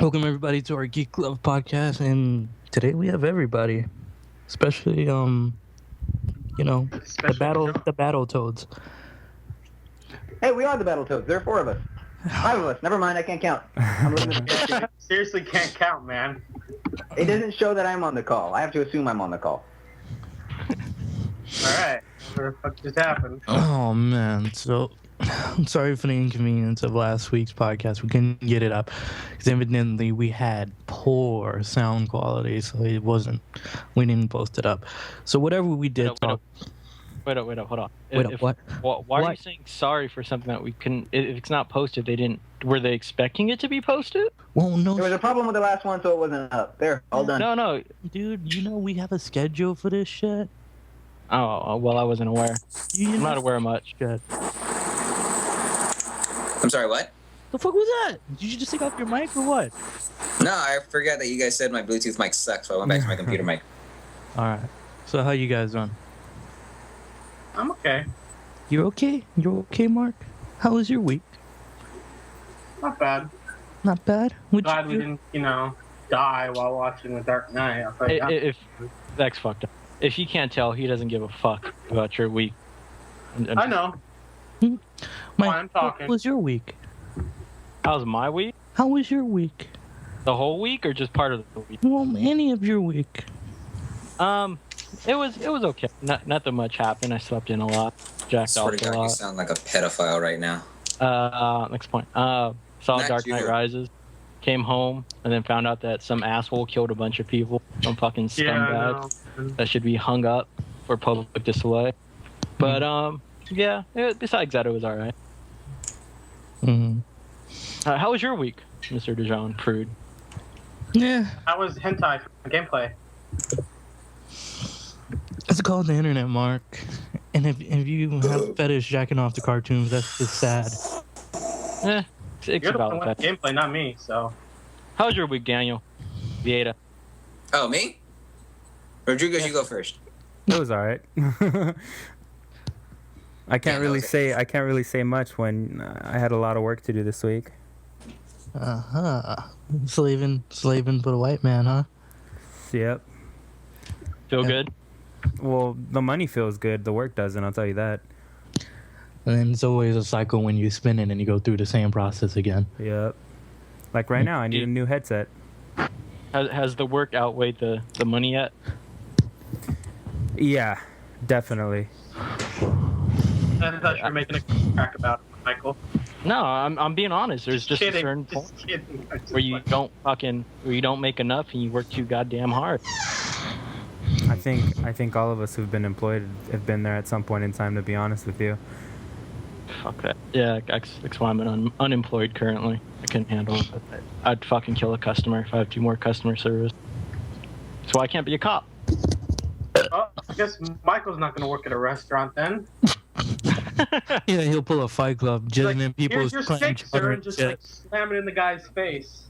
Welcome everybody to our Geek Club podcast, and today we have everybody, especially the Special Joe. battle toads. Hey, we are the Battletoads. There are four of us. Five of us. Never mind, I can't count. I'm looking at the spreadsheet. Seriously can't count, man. It doesn't show that I'm on the call. I have to assume I'm on the call. Alright. What the fuck just happened? Oh man, so I'm sorry for the inconvenience of last week's podcast. We couldn't get it up because evidently we had poor sound quality, so we didn't post it up. So whatever we did, Wait up, hold on. What? Why are you saying sorry for something that we couldn't? If it's not posted, were they expecting it to be posted? Well, no. There was a problem with the last one, so it wasn't up. There, all done. No. Dude, we have a schedule for this shit. Oh, well, I wasn't aware. I'm not aware of much. Good. I'm sorry, what? The fuck was that? Did you just take off your mic or what? No, I forgot that you guys said my Bluetooth mic sucks, so I went back to my computer mic. All right. So how you guys doing? I'm okay. You're okay? You're okay, Mark? How was your week? Not bad. Not bad? Glad we didn't, die while watching The Dark Knight. I'll tell you that. If that's fucked up. If you can't tell, he doesn't give a fuck about your week. I know. I'm talking. How was your week? How's my week? How was your week? The whole week or just part of the week? Well, any of your week. It was okay. Not that much happened. I slept in a lot. Jacked Swear off to a God, you lot. sound like a pedophile right now. Next point. Saw Not Dark Knight you. Rises. Came home and then found out that some asshole killed a bunch of people. Some fucking scumbag that should be hung up for public display. But besides that, it was all right. Mm-hmm. How was your week, Mr. DeJean Prude? Yeah. That was hentai gameplay. It's called the internet, Mark. And if you have a fetish jacking off the cartoons, that's just sad. It's You're the about one with that. gameplay, not me, so. How was your week, Daniel? Vieta. Oh, me? Rodrigo, you go first. It was all right. I can't really say much when I had a lot of work to do this week. Slaving for the white man, huh? Yep. Feel good? Well, the money feels good. The work doesn't. I'll tell you that. And then it's always a cycle when you spin it and you go through the same process again. Yep. Like right now, I need a new headset. Has the work outweighed the money yet? Yeah, definitely. I thought you were making a crack about it, Michael. No, I'm being honest. There's just a certain point Just kidding. where you don't make enough and you work too goddamn hard. I think all of us who've been employed have been there at some point in time, to be honest with you. Fuck that. Yeah, that's why I'm unemployed currently. I couldn't handle it. I'd fucking kill a customer if I have to do more customer service. That's why I can't be a cop. Oh, I guess Michael's not going to work at a restaurant then. Yeah, he'll pull a Fight Club, jizzing in people's Here's your clam steak, chowder sir, and and just shit. like slam it in the guy's face.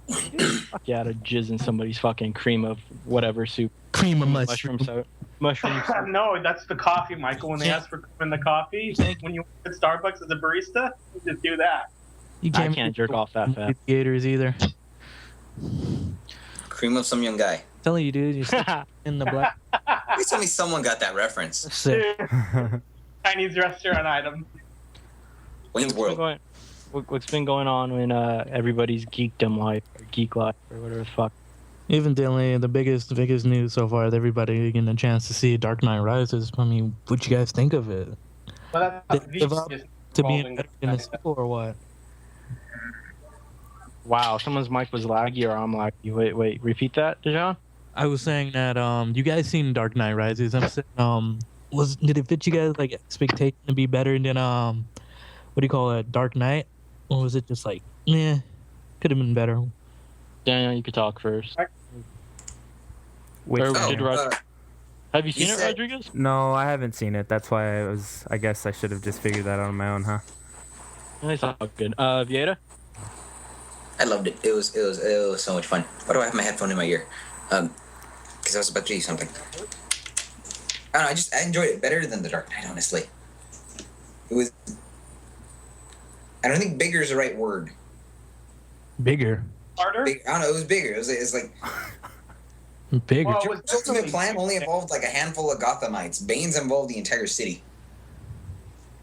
Fuck yeah, to jizz in somebody's fucking cream of whatever soup. Cream of Mushroom soup. Mushroom soup. No, that's the coffee, Michael. When they ask for cream in the coffee, when you work at Starbucks as a barista, you just do that. You I can't jerk off that fast. Gators either. Cream of some young guy. Telling you, dude, you're still in the black. Please tell me someone got that reference. Sick. Chinese restaurant item. Wayne's World. What's been going on in everybody's geekdom life, or geek life, or whatever the fuck? Evidently, the biggest news so far is everybody getting a chance to see Dark Knight Rises. I mean, what you guys think of it? Well, Did that's it live up to being better than the sequel or what? Wow, someone's mic was laggy or I'm laggy. Wait, repeat that, DeJean? I was saying that you guys seen Dark Knight Rises. I'm saying did it fit you guys like expectation to be better than what do you call it, Dark Knight? Or was it just like, could have been better? Daniel, you could talk first. Which Or one? did Have you seen it, said- Rodriguez? No, I haven't seen it. That's why I guess I should have just figured that out on my own, huh? It's all good. Vieta? I loved it. It was so much fun. Why do I have my headphone in my ear? Because I was about to do something. I don't know. I enjoyed it better than The Dark Knight, honestly. It was. I don't think bigger is the right word. Bigger. Harder? I don't know. It was bigger. It's like Bigger. Well, it was the ultimate definitely plan only big. involved like a handful of Gothamites. Bane's involved the entire city.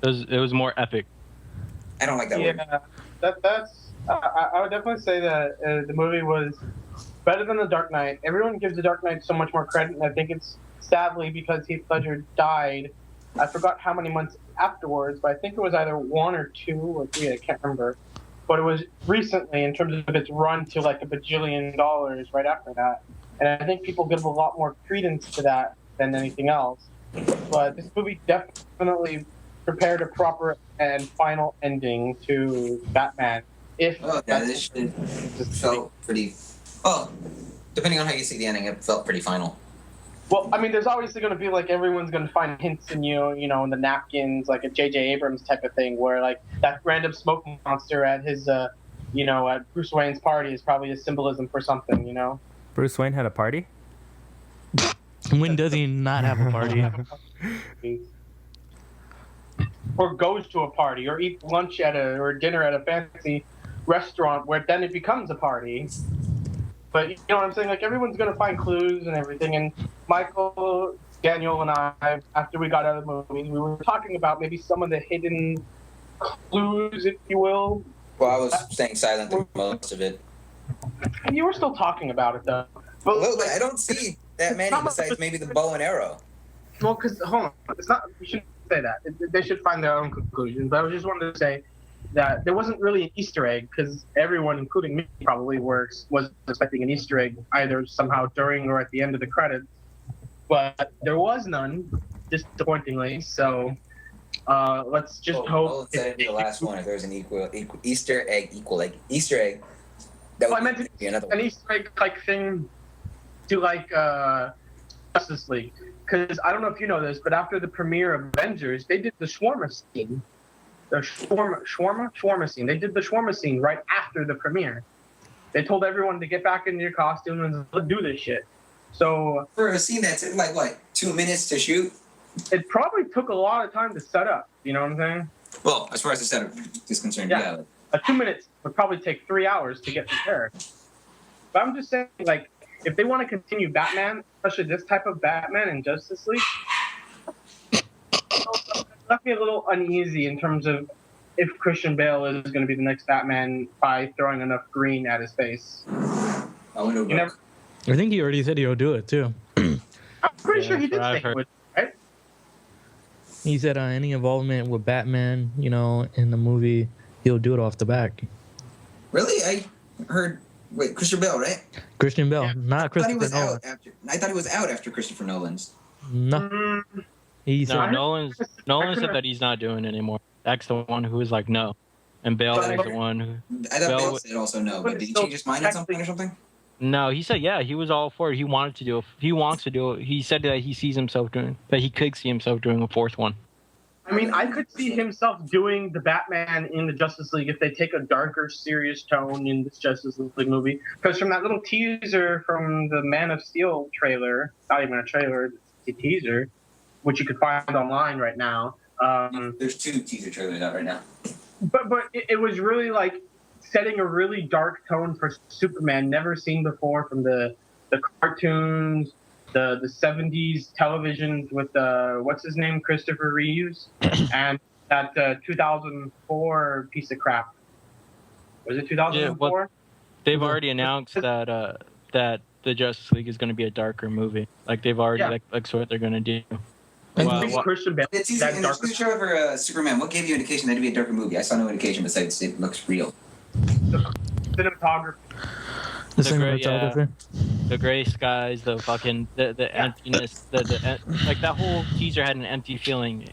It was more epic. I don't like that word. Yeah, that's. I would definitely say that the movie was better than The Dark Knight. Everyone gives The Dark Knight so much more credit, and I think it's sadly because Heath Ledger died. I forgot how many months afterwards, but I think it was either 1 or 2 or 3. I can't remember. But it was recently in terms of its run to like $1 bajillion right after that. And I think people give a lot more credence to that than anything else. But this movie definitely prepared a proper and final ending to Batman. If Oh, yeah, this shit felt pretty. Well, depending on how you see the ending, it felt pretty final. Well, I mean, there's obviously going to be like everyone's going to find hints in you know, in the napkins, like a J.J. Abrams type of thing, where like that random smoke monster at his, you know, at Bruce Wayne's party is probably a symbolism for something, you know. Bruce Wayne had a party? When does he not have a party? Or goes to a party, or eats lunch or dinner at a fancy restaurant, where then it becomes a party. But you know what I'm saying? Like everyone's gonna find clues and everything. And Michael, Daniel, and I, after we got out of the movie, we were talking about maybe some of the hidden clues, if you will. Well, I was staying silent through most of it. And you were still talking about it though. But A little bit. I don't see that many besides maybe the bow and arrow. well, because hold on, it's not. You shouldn't say that. They should find their own conclusion. But I just wanted to say that there wasn't really an Easter egg because everyone, including me, probably was expecting an Easter egg either somehow during or at the end of the credits. But there was none, disappointingly. So let's just hope. Well, the last one. If there's an Easter egg, Easter egg. That Well, I would meant be another an one. Easter egg like thing to like Justice League. Because I don't know if you know this, but after the premiere of Avengers, they did the shawarma scene. The shawarma scene. They did the shawarma scene right after the premiere. They told everyone to get back into your costume and let's do this shit. So For a scene that took like what, 2 minutes to shoot? it probably took a lot of time to set up. You know what I'm saying? Well, as far as the setup is concerned, Yeah. 2 minutes would probably take 3 hours to get prepared. But I'm just saying, like, if they want to continue Batman, especially this type of Batman in Justice League, it left me a little uneasy in terms of if Christian Bale is going to be the next Batman by throwing enough green at his face. I wonder You never, I think he already said he'll do it too. I'm pretty sure he did I've say he heard. would, right? He said any involvement with Batman, you know, in the movie, he'll do it off the back. Really? I heard. Wait, Christopher Bale, right? Christian Bale, Yeah. not I thought he Christopher was Nolan. out after. I thought he was out after Christopher Nolan's. No, Mm, he No, said Nolan said that he's not doing it anymore. That's the one who was like no, and Bale But was the one who. I thought Bale Bale w- said also no, But but did he still change his mind on something or something? No, he said yeah, he was all for it. He wanted to do it. He wants to do it. He said that he sees himself doing that. He could see himself doing a fourth one. I mean, I could see himself doing the Batman in the Justice League if they take a darker, serious tone in this Justice League movie. Because from that little teaser from the Man of Steel trailer, not even a trailer, it's a teaser, which you could find online right now. There's 2 teaser trailers out right now. But it was really like setting a really dark tone for Superman, never seen before from the cartoons, the 70s television with what's his name, Christopher Reeves, and that 2004 piece of crap. Was it 2004? They've already announced that that the Justice League is going to be a darker movie. Like they've already Yeah. that's what they're going to do. And Well, what- Christian Bale. The teaser, that in the darker teaser trailer for Superman, what gave you indication that it'd be a darker movie? I saw no indication besides it looks real. cinematography. the The great- cinematographer. The gray skies, the fucking the emptiness, like that whole teaser had an empty feeling.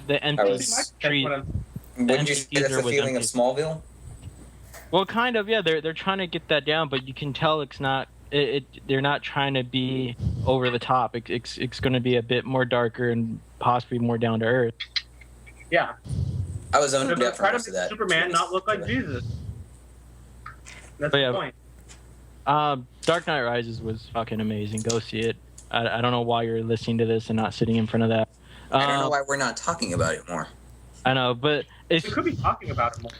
The empty was- street. Wouldn't you say that's teaser the was feeling of empty. Smallville? Well, kind of, yeah. They're trying to get that down, but you can tell it's not. They're not trying to be over the top. It's going to be a bit more darker and possibly more down to earth. Yeah. I was They're zoned gonna out for try to most of make that. Superman not look like Jesus. That's But yeah, the point. Dark Knight Rises was fucking amazing. Go see it. I don't know why you're listening to this and not sitting in front of that. I don't know why we're not talking about it more. I know, but We it's could be talking about it more.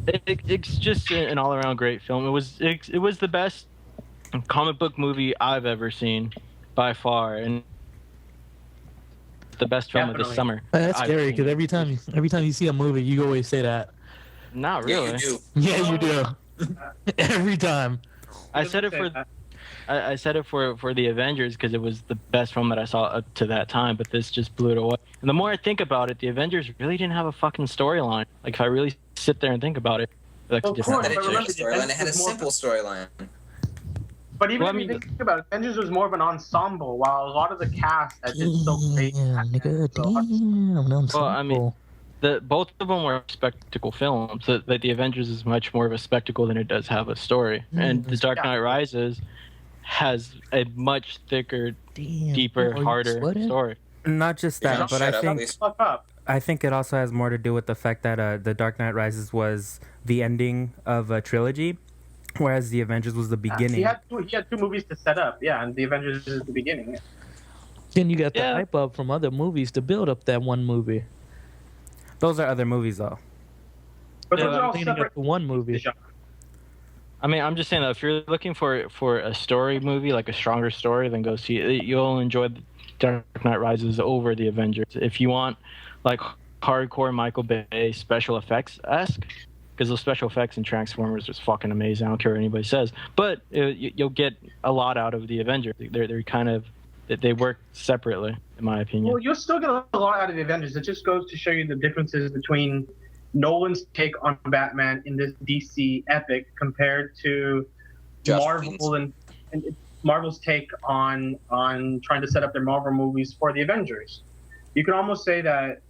It's just an all-around great film. It was the best comic book movie I've ever seen by far, and the best film of this Definitely. summer. That's I've scary seen. because every time you see a movie, you always say that. Not Yeah, really. you do. Yeah, you do. Every time. I said it for I said it for the Avengers because it was the best film that I saw up to that time, but this just blew it away. And the more I think about it, the Avengers really didn't have a fucking storyline. Like if I really sit there and think about it, like Of different course, It but didn't have a remember, the storyline. It had a Avengers was simple storyline. But even Well, if you think about it, Avengers was more of an ensemble, while a lot of the cast had just so great. Nigga, So, damn. Well, I mean, both of them were spectacle films. That the Avengers is much more of a spectacle than it does have a story. And The Dark Knight Rises has a much thicker, deeper, harder story. Not just that, but Shut up, please. fuck up. I think it also has more to do with the fact that The Dark Knight Rises was the ending of a trilogy, whereas The Avengers was the beginning. He had two movies to set up, yeah, and the Avengers is the beginning. Then you got the Yeah. hype up from other movies to build up that one movie. Those are other movies, though. But Yeah, those are all Cleaning up separate. the one movie. I mean, I'm just saying that if you're looking for a story movie, like a stronger story, then go see it. You'll enjoy The Dark Knight Rises over The Avengers. If you want, like, hardcore Michael Bay special effects-esque, because those special effects in Transformers was fucking amazing. I don't care what anybody says. But you'll get a lot out of The Avengers. They're kind of... They work separately, in my opinion. Well, you'll still get a lot out of the Avengers. It just goes to show you the differences between Nolan's take on Batman in this DC epic compared to Josh Marvel and Marvel's take on trying to set up their Marvel movies for the Avengers. You can almost say that,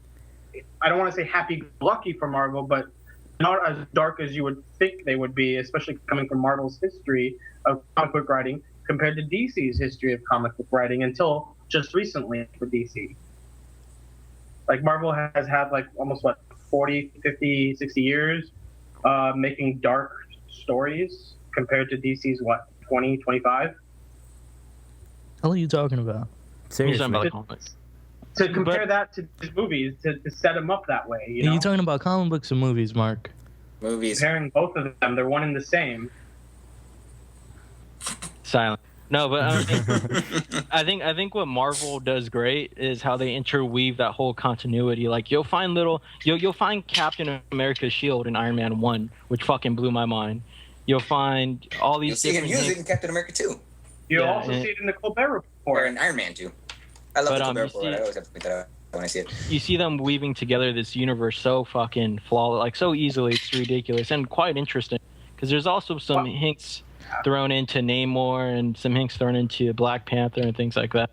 I don't want to say happy-lucky for Marvel, but not as dark as you would think they would be, especially coming from Marvel's history of comic book writing compared to DC's history of comic book writing until just recently for DC. Like Marvel has had like almost 40, 50, 60 years making dark stories compared to DC's 20, 25? What are you talking about? You're Seriously. talking about the comics. To compare that to these movies, to set them up that way, you Are know? you talking about comic books or movies, Mark? Movies. Comparing both of them, they're one and the same. Silent. No, but I think what Marvel does great is how they interweave that whole continuity. Like you'll find Captain America's shield in Iron Man 1, which fucking blew my mind. You'll find all these You'll see him different use it in Captain America 2. You'll Yeah, also and- see it in the Colbert Or Report. in Iron Man 2. I love But, the Colbert you Report. see- I always have to point that out when I see it. you see them weaving together this universe so fucking flawless, like so easily. It's ridiculous and quite interesting because there's also some hints thrown into Namor and some hints thrown into Black Panther and things like that.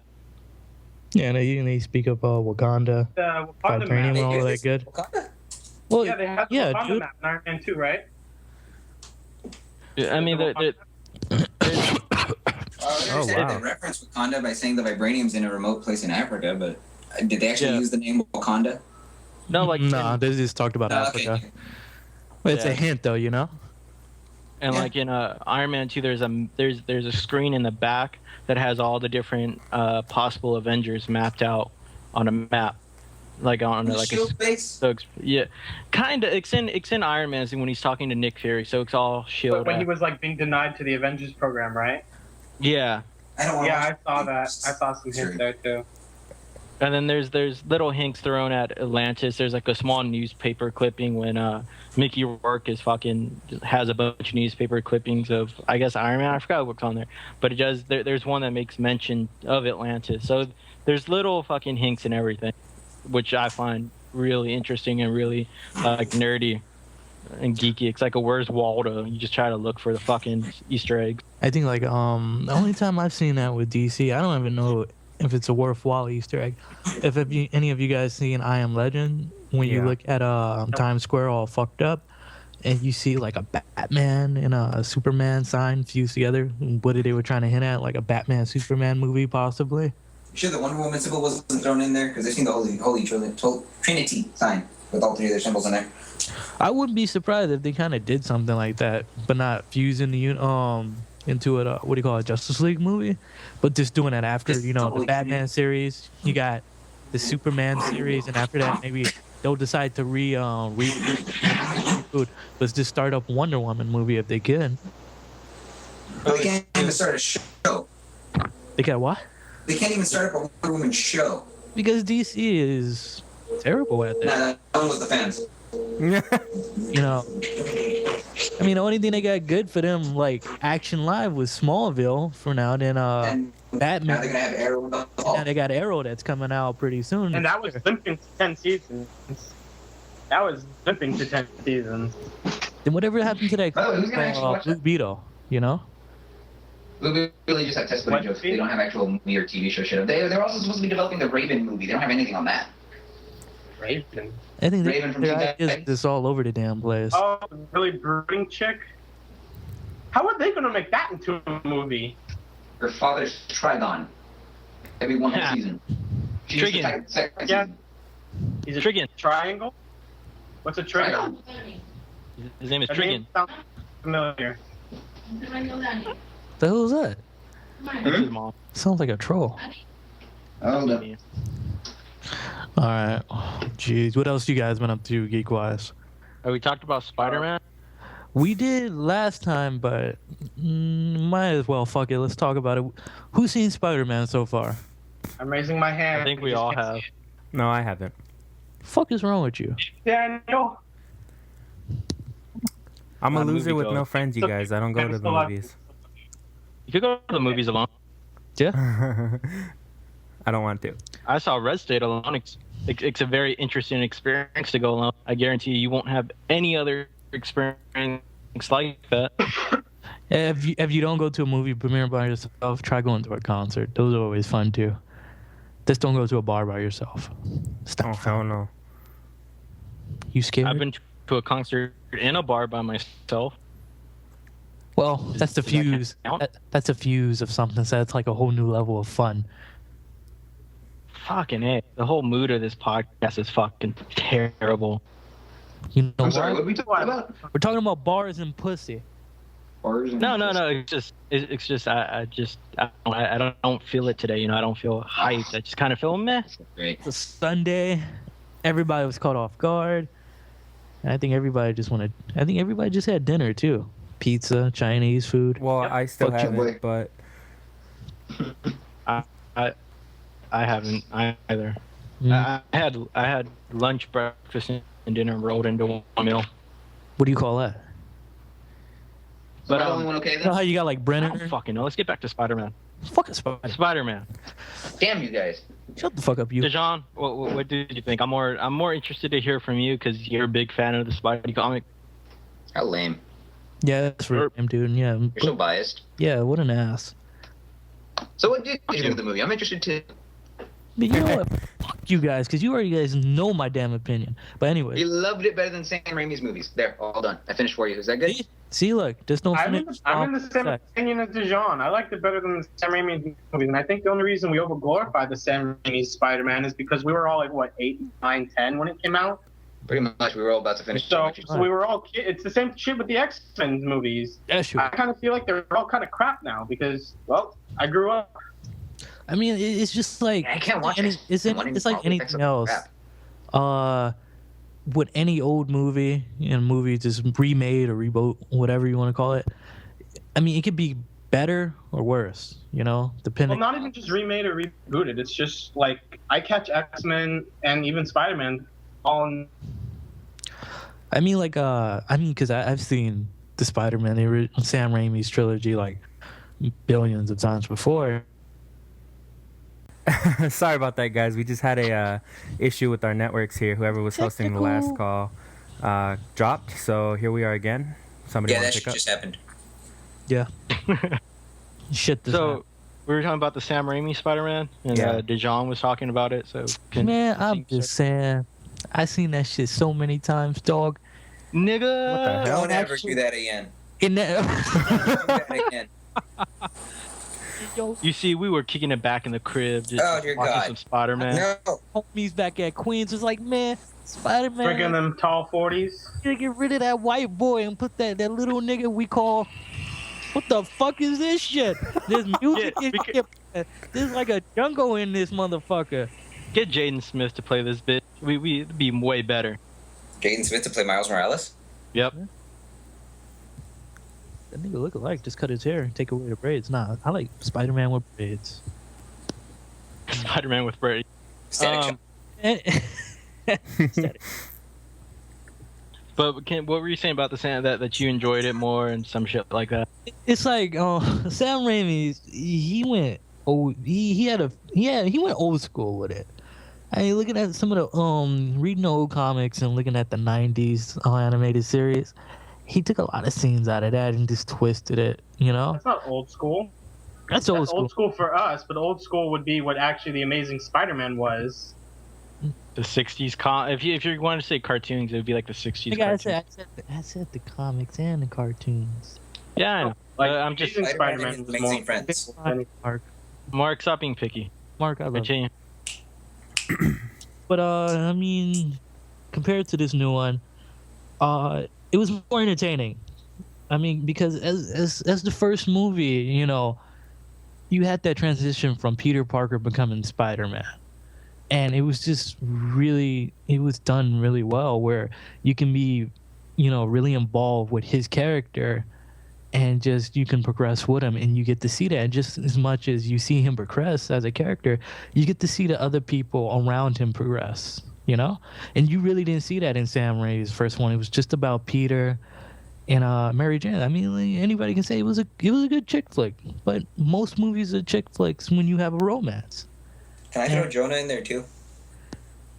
Yeah, they speak of Wakanda, The Wakanda vibranium, map. and all Hey, that this- good. Wakanda? Well, Yeah, they had the yeah, Wakanda dude. map in Iron Man 2, right? I mean, The the, I Oh, understand wow. they reference Wakanda by saying the vibranium's in a remote place in Africa, but did they actually Yeah. use the name Wakanda? no, like nah, they just talked about Oh, Africa. okay. But it's Yeah. a hint, though, you know. And Yeah. like in Iron Man 2, there's a screen in the back that has all the different possible Avengers mapped out on a map, like on The like a shield base? so yeah, kind of. It's in Iron Man's when he's talking to Nick Fury, so it's all But Shield. when he was like being denied to the Avengers program, right? Yeah, I don't want Yeah, I to saw that. I saw some hints there too. and then there's little hints thrown at Atlantis. There's like a small newspaper clipping when Mickey Rourke has a bunch of newspaper clippings of I guess Iron Man. I forgot what's on there, but it does. There's one that makes mention of Atlantis. So there's little fucking hints and everything, which I find really interesting and really like nerdy and geeky. It's like a Where's Waldo? You just try to look for the fucking Easter eggs. I think the only time I've seen that with DC, I don't even know if it's a worthwhile Easter egg. If any of you guys seen I Am Legend, when you Yeah. look at Times Square all fucked up, and you see like a Batman and a Superman sign fused together, what they were trying to hint at, like a Batman Superman movie possibly. You sure the Wonder Woman symbol wasn't thrown in there? Because I've seen the Holy Trinity sign with all three of their symbols in there. I wouldn't be surprised if they kind of did something like that, but not fusing the into a what do you call it, Justice League movie, but just doing it after It's the totally Batman series. You got the Superman series, and after that maybe they'll decide to road was to start up Wonder Woman movie if they can. But they can't even start a show. They got what? They can't even start up a Wonder Woman show. Because DC is terrible at that. Nah, that one was the fans. You know, I mean, the only thing they got good for them, like Action Live, was Smallville for now. Then And Batman. now they're gonna have Arrow in the Now fall. they got Arrow that's coming out pretty soon. And that was limping to 10 seasons. That was limping to 10 seasons. Then whatever happened to that By the way, who's gonna actually watch Blue that? Beetle? You know? We really just have test footage What? jokes. They don't have actual movie or TV show shit. They're also supposed to be developing the Raven movie. They don't have anything on that. Raven. I think Raven from their Teen ideas Titans. is all over the damn place. Oh, the really brooding chick? How are they going to make that into a movie? Her father's Trigon. Every one whole season. She's Trigon. the second Yeah. season. He's a Trigon. triangle? What's a triangle? Trigon. His name is That Trigon. name sounds familiar. The hell is that? That's his mom. Sounds like a troll. Oh, no. All right. Jeez, what else you guys been up to geek wise? We talked about Spider-Man. We did last time, but might as well. Fuck it. Let's talk about it. Who's seen Spider-Man so far? I'm raising my hand. I think we just all can't have. see it. No, I haven't. Fuck is wrong with you? Daniel. I'm a Not a loser with moviegoer. no friends, you guys. I don't go to the movies. You could go to the movies alone. Yeah. I don't want to. I saw Red State alone. It's a very interesting experience to go alone. I guarantee you won't have any other experience like that. If you don't go to a movie premiere by yourself, try going to a concert. Those are always fun too. Just don't go to a bar by yourself. Stop. Oh, hell no. You scared? I've been to a concert in a bar by myself. Well, that's the Does that fuse. count? That's a fuse of something. So it's like a whole new level of fun. Fucking A. The whole mood of this podcast is fucking terrible. You know I'm sorry, why? what are we talking about? We're talking about bars and pussy. Bars and No. It's just I don't feel it today. You know, I don't feel hyped. I just kind of feel meh. Great. It's a Sunday. Everybody was caught off guard. And I think everybody just wanted. I think everybody just had dinner too. Pizza, Chinese food. Well, I still Fuck you, haven't, but I haven't either. Mm. I had lunch, breakfast, and dinner rolled into one meal. What do you call that? But But, the only one okay You know then? how you got like I Brennan? don't fucking know. Let's get back to Spider-Man. Fuck a spider. Spider-Man. Damn you guys. Shut the fuck up, you. Dejan, what did you think? I'm more interested to hear from you because you're a big fan of the Spidey comic. How lame. Yeah, that's for him, dude. Yeah, You're so biased. yeah. What an ass. So what did you think of the movie? I'm interested too. But you know what? Fuck you guys, because you guys know my damn opinion. But anyway, You loved it better than Sam Raimi's movies. There, all done. I finished for you. Is that good? see, look, just don't I'm finish. in the same off. opinion as Dijon. I liked it better than the Sam Raimi movies. And I think the only reason we over-glorified the Sam Raimi Spider-Man is because we were all like, what, 8, 9, 10 when it came out? Pretty much. We were all about to finish. So we were all it's the same shit with the X-Men movies. That's true. I kind of feel like they're all kind of crap now because, well, I grew up. I mean, it's just like I can't watch any, it. it's like anything else. Crap. With any old movie, movie just remade or reboot, whatever you want to call it. I mean, it could be better or worse, Well, depending. not even just remade or rebooted. It's just like I catch X-Men and even Spider-Man on. I mean, because I've seen the Spider-Man, Sam Raimi's trilogy, like billions of times before. sorry about that, guys. We just had a issue with our networks here. Whoever was hosting the last call dropped, so here we are again. Somebody Yeah, want that to shit pick up? just happened. Yeah. Shit. So we were talking about the Sam Raimi Spider-Man, and Yeah. Dijon was talking about it. So Man, I'm just saying. I seen that shit so many times, dog. nigga. What the hell? Don't ever actually- do that again. In that, Do that again. You see, we were kicking it back in the crib, just Oh, dear watching God. some Spider-Man. No. homies back at Queens was like, man, Spider-Man, Drinking them tall 40s. gotta get rid of that white boy and put that little nigga we call. What the fuck is this shit? There's music. Yeah, in here. There's like a jungle in this motherfucker. Get Jaden Smith to play this bit. We'd be way better. Jaden Smith to play Miles Morales? Yep. That nigga look alike. Just cut his hair and take away the braids. Nah, I like Spider-Man with braids. Spider-Man with Brady. Static Shock. Static. But what were you saying about the Sam that you enjoyed it more and some shit like that? It's like Sam Raimi. He went. Oh, he went old school with it. I mean, looking at some of the reading the old comics and looking at the '90s animated series, he took a lot of scenes out of that and just twisted it. You know, That's not old school. that's old school. Old school for us, but old school would be what actually the Amazing Spider-Man was. The '60s if you're going to say cartoons, it would be like the '60s. Like cartoons. I said the comics and the cartoons. Yeah, I know. Like, I'm just Amazing Spider-Man Spider-Man and was Amazing more. Friends. Mark, stop being picky. Mark, I love you. Continue. But I mean, compared to this new one, it was more entertaining. I mean, because as the first movie, you know, you had that transition from Peter Parker becoming Spider-Man. And it was just really, it was done really well, where you can be, you know, really involved with his character and just you can progress with him, and you get to see that. And just as much as you see him progress as a character, you get to see the other people around him progress, you know? And you really didn't see that in Sam Raimi's first one. It was just about Peter and Mary Jane. I mean, like, anybody can say it was a good chick flick, but most movies are chick flicks when you have a romance. Can I throw Jonah in there too?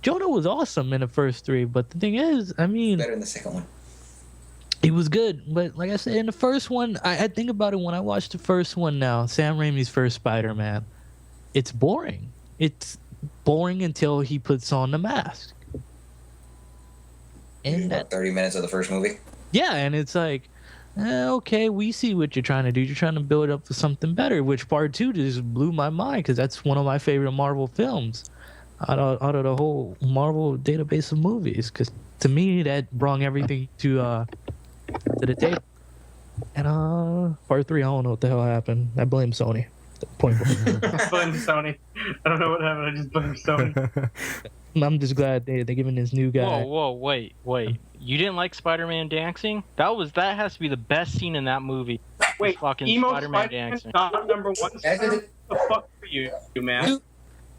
Jonah was awesome in the first three, but the thing is, I mean, Better in the second one. it was good. But like I said, in the first one, I think about it when I watch the first one now, Sam Raimi's first Spider-Man, it's boring. It's boring until he puts on the mask. And About 30 minutes of the first movie. yeah, and it's like, okay, we see what you're trying to do. You're trying to build up for something better, which part two just blew my mind because that's one of my favorite Marvel films out of the whole Marvel database of movies. Because to me, that brought everything to the table. And part three, I don't know what the hell happened. I blame Sony. Point blank. I blame Sony. I don't know what happened. I just blame Sony. I'm just glad they're giving this new guy. Whoa, wait. You didn't like Spider-Man dancing? That has to be the best scene in that movie. Wait, fucking emo Spider-Man Spider-Man dancing. not number one. As What it- the fuck are you man? Dude,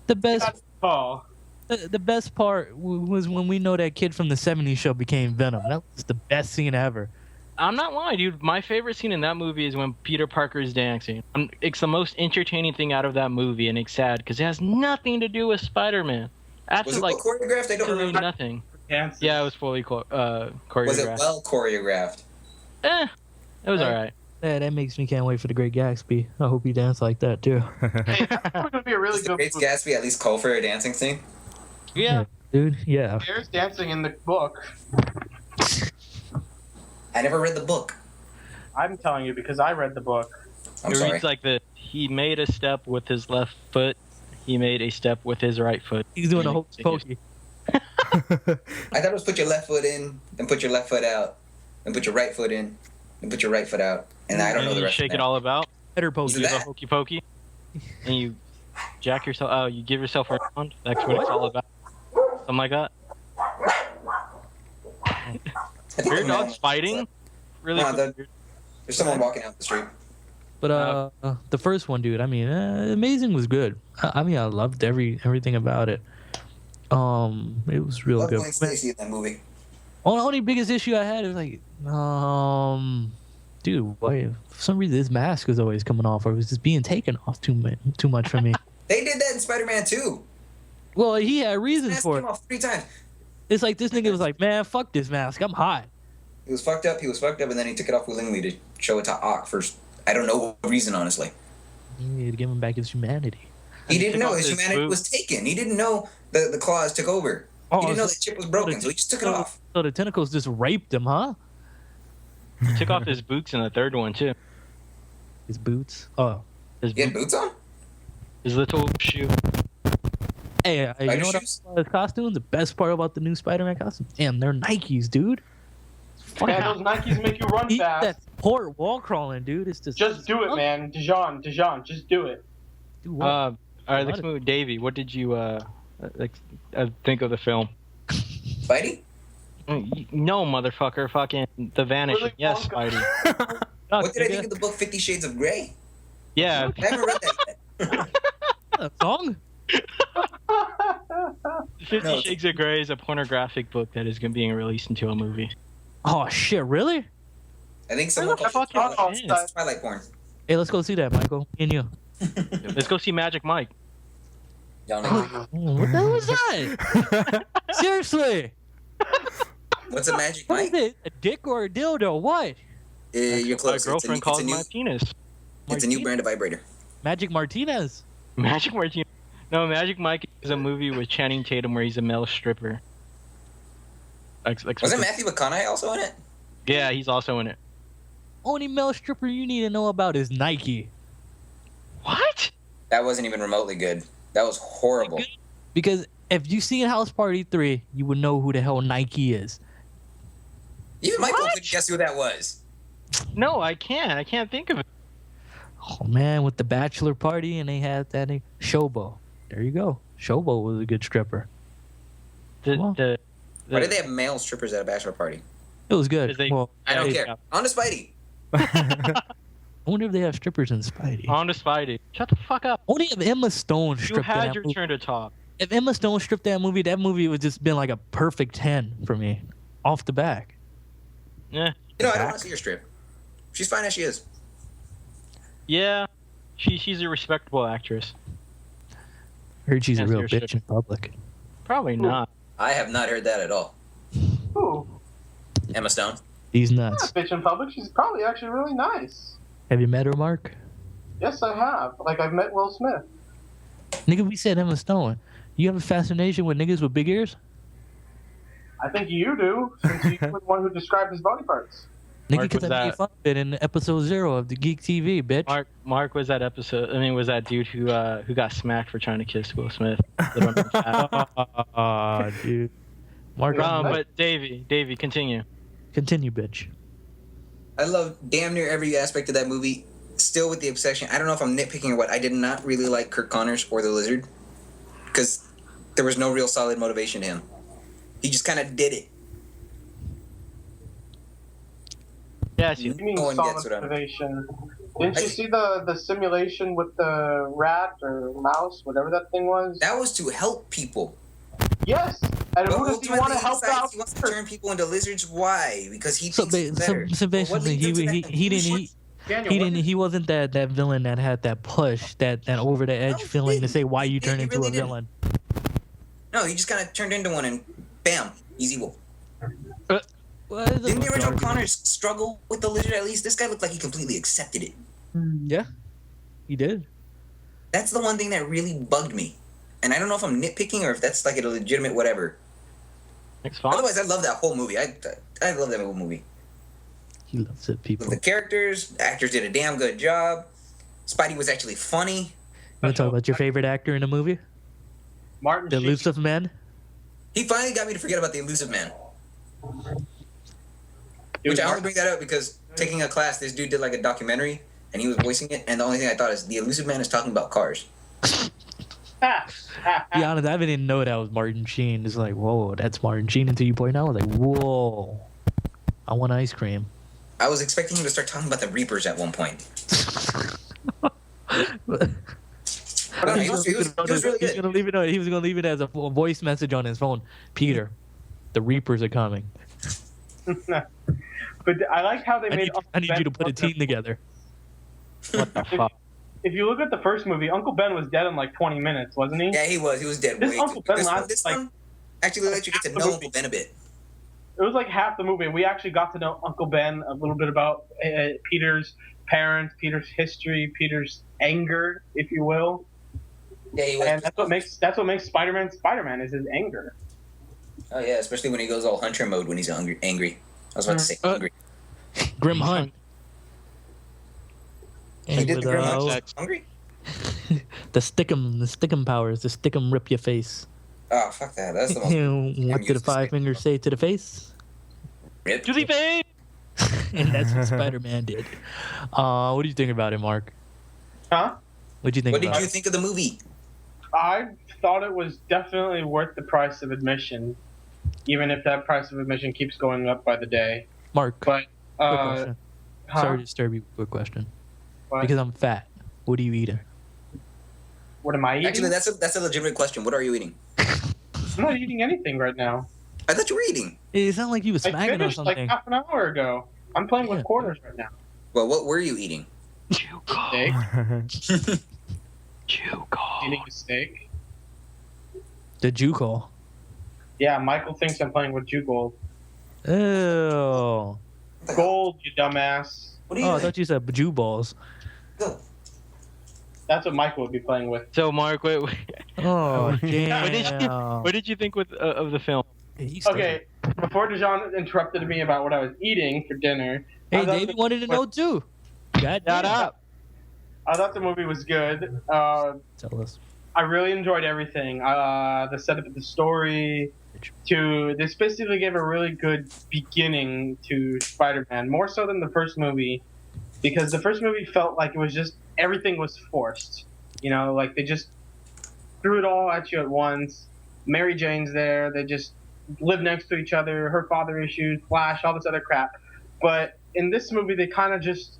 the best. Paul. The best part was when we know that kid from the '70s show became Venom. That was the best scene ever. I'm not lying, dude. My favorite scene in that movie is when Peter Parker is dancing. It's the most entertaining thing out of that movie, and it's sad because it has nothing to do with Spider-Man. Was After it like well choreographed? I don't absolutely remember. nothing. Dancing. Yeah, it was fully choreographed. Was it well choreographed? It was alright. Yeah, that makes me can't wait for the Great Gatsby. I hope he danced like that too. Hey, that's going to be a really Does the good Great movie. Gatsby at least call for a dancing scene? Yeah. Dude, yeah. There's dancing in the book. I never read the book. I'm telling you because I read the book. I'm It sorry. reads like this. He made a step with his left foot. He made a step with his right foot. He's doing a hokey pokey. I thought it was put your left foot in, then put your left foot out, then put your right foot in, then put your right foot out, and I don't know the you rest. shake of it all about. Header You pokey. do the that? hokey pokey, and you jack yourself. Oh, you give yourself a round. That's what it's all about. Something like that. I think Weird the man- dogs fighting. Really. No, weird. There's someone walking out the street. But the first one, dude. I mean, Amazing was good. I mean, I loved everything about it. It was real Love good. Gwen Stacy in that movie. Only biggest issue I had is like, dude, why for some reason this mask was always coming off, or it was just being taken off too much for me. They did that in Spider-Man 2. Well, he had reasons Mask for came it. off 3 times. It's like this nigga was like, man, fuck this mask. I'm hot. He was fucked up, and then he took it off willingly to show it to Ock first. I don't know what reason, honestly. You need to give him back his humanity. He didn't took know off his his humanity boot. was taken. He didn't know the claws took over. Oh, He didn't know so- that chip was broken, so he just took it off. So the tentacles just raped him, huh? He took off his boots in the third one too. His boots. Oh, His, He had boots on? his little shoe. hey, you know Spider what? shoes? His costume. The best part about the new Spider-Man costume. Damn, they're Nikes, dude. Man, those Nikes make you run He- fast. that port wall crawling, dude. It's Just do it, man. Dijon, just do it. Do what? All right, let's move. Davey, what did you think of the film? Spidey? No, motherfucker. Fucking The Vanishing. Willy Yes, Wonka. Spidey. What did I think of the book 50 Shades of Grey? Yeah. I haven't read that yet. A song? 50 No. Shades of Grey is a pornographic book that is being released into a movie. Oh shit! Really? I think someone Where the called fuck it is it? Twilight porn. Hey, let's go see that, Michael. Me and you. Let's go see Magic Mike. Y'all know. What the hell was that? Seriously? What's a Magic What is Mike? it? A dick or a dildo? What? You're My close. girlfriend calls my penis. It's a new brand of vibrator. Magic Martinez. Magic Martinez. No, Magic Mike is a movie with Channing Tatum where he's a male stripper. Wasn't Matthew McConaughey also in it? Yeah, he's also in it. Only male stripper you need to know about is Nike. What? That wasn't even remotely good. That was horrible. Because if you seen House Party 3, you would know who the hell Nike is. Even Michael What? couldn't guess who that was. No, I can't. I can't think of it. Oh man, with the bachelor party and they had that Showbo. There you go. Showbo was a good stripper. Well. Why did they have male strippers at a bachelor party? It was good. Because they- Well, I don't hey, care. On to Spidey. I wonder if they have strippers in Spidey. On to Spidey. Shut the fuck up. Only if Emma Stone You stripped had that your movie. turn to talk. If Emma Stone stripped that movie would just been like a perfect 10 for me. Off the back. Yeah. You know, I don't want to see her strip. She's fine as she is. Yeah. She's a respectable actress. Heard she's a Yes, real you're bitch in public. Probably not. I have not heard that at all. Ooh, Emma Stone. He's not nuts. a bitch in public. She's probably actually really nice. Have you met her, Mark? Yes, I have. Like, I've met Will Smith. Nigga, we said Emma Stone. You have a fascination with niggas with big ears? I think you do, since you were the one who described his body parts. Nigga, Mark, because was I made that- fun of it in episode 0 of the Geek TV, bitch. Mark was that episode. I mean, was that dude who got smacked for trying to kiss Will Smith? Aw, dude. Mark, But Davey, continue. continue, bitch. I love damn near every aspect of that movie. Still with the exception, I don't know if I'm nitpicking or what. I did not really like Kirk Connors or the Lizard. Because there was no real solid motivation to him. He just kind of did it. Yes, You mean No one gets solid what I'm- motivation. Didn't you see the simulation with the rat or mouse, whatever that thing was? That was to help people. Yes. And But who does he want to help decides out? he wants to turn people into lizards. Why? Because he So, thinks it's better. so But what basically, leads him to that he conclusion? didn't. Daniel, He wasn't that villain that had that push, that over the edge he feeling to didn't. say why you He turn into really a didn't. villain. No, he just kind of turned into one and bam, he's evil. Well, it's a Didn't the fucking original argument. Connors struggle with the lizard at least? This guy looked like he completely accepted it. Yeah, he did. That's the one thing that really bugged me. And I don't know if I'm nitpicking or if that's like a legitimate whatever. it's fine. Otherwise, I love that whole movie. I love that whole movie. He loves it, people. The characters, actors did a damn good job. Spidey was actually funny. You want to talk about your favorite actor in the movie? Martin The Sheen. elusive man? He finally got me to forget about the elusive man. It was Which I only Martin- bring that up because taking a class, this dude did like a documentary and he was voicing it. And the only thing I thought is the elusive man is talking about cars. Be honest, I didn't know that was Martin Sheen. It's like, whoa, that's Martin Sheen until you point out. I was like, whoa, I want ice cream. I was expecting him to start talking about the Reapers at one point. No, he was really good. He was gonna leave it as a voice message on his phone. Peter, the Reapers are coming. But I like how they I made. need, I need you to put a team together. What the fuck? If you look at the first movie, Uncle Ben was dead in like 20 minutes, wasn't he? Yeah, he was. He was dead This way Uncle too. Ben lasts, This like, one actually lets you get to know Uncle Ben a bit. It was like half the movie, and we actually got to know Uncle Ben a little bit about Peter's parents, Peter's history, Peter's anger, if you will. Yeah, he was. And that's what makes Spider-Man Spider-Man is his anger. Oh yeah, especially when he goes all hunter mode when he's angry. I was about to say hungry. Grim Hunt. He And did with, the Grim uh, Hunt. Hungry? the stickum powers, the stickum rip your face. Oh fuck that. That's the most. What did the useless five thing. fingers say to the face? Rip. To the face! And that's what Spider-Man did. What do you think about it, Mark? Huh? What do you think What did about you it? think of the movie? I thought it was definitely worth the price of admission. even if that price of admission keeps going up by the day. Mark, But quick question. huh? Sorry to disturb you. Quick question. What? Because I'm fat. What are you eating? What am I eating? Actually, that's a legitimate question. What are you eating? I'm not eating anything right now. I thought you were eating. It sounded like you was I smacking on finished like something. half an hour ago. I'm playing Yeah. with quarters right now. Well, what were you eating? Steak. Eating a steak. The Jew call. Yeah, Michael thinks I'm playing with Jew Gold. Oh. Gold, you dumbass. What are you Oh, I doing? thought you said Jew balls. Go. That's what Michael would be playing with. So, Mark, wait, Oh, damn. what did you think of the film? Okay, before Dijon interrupted me about what I was eating for dinner, Hey, I thought Davey wanted to know too. God Shut damn. up. I thought the movie was good. Tell us. I really enjoyed everything. The setup of the story. This basically gave a really good beginning to Spider-Man, more so than the first movie, because the first movie felt like it was just everything was forced. You know, like they just threw it all at you at once. Mary Jane's there. They just live next to each other. Her father issues, Flash, all this other crap. But in this movie, they kind of just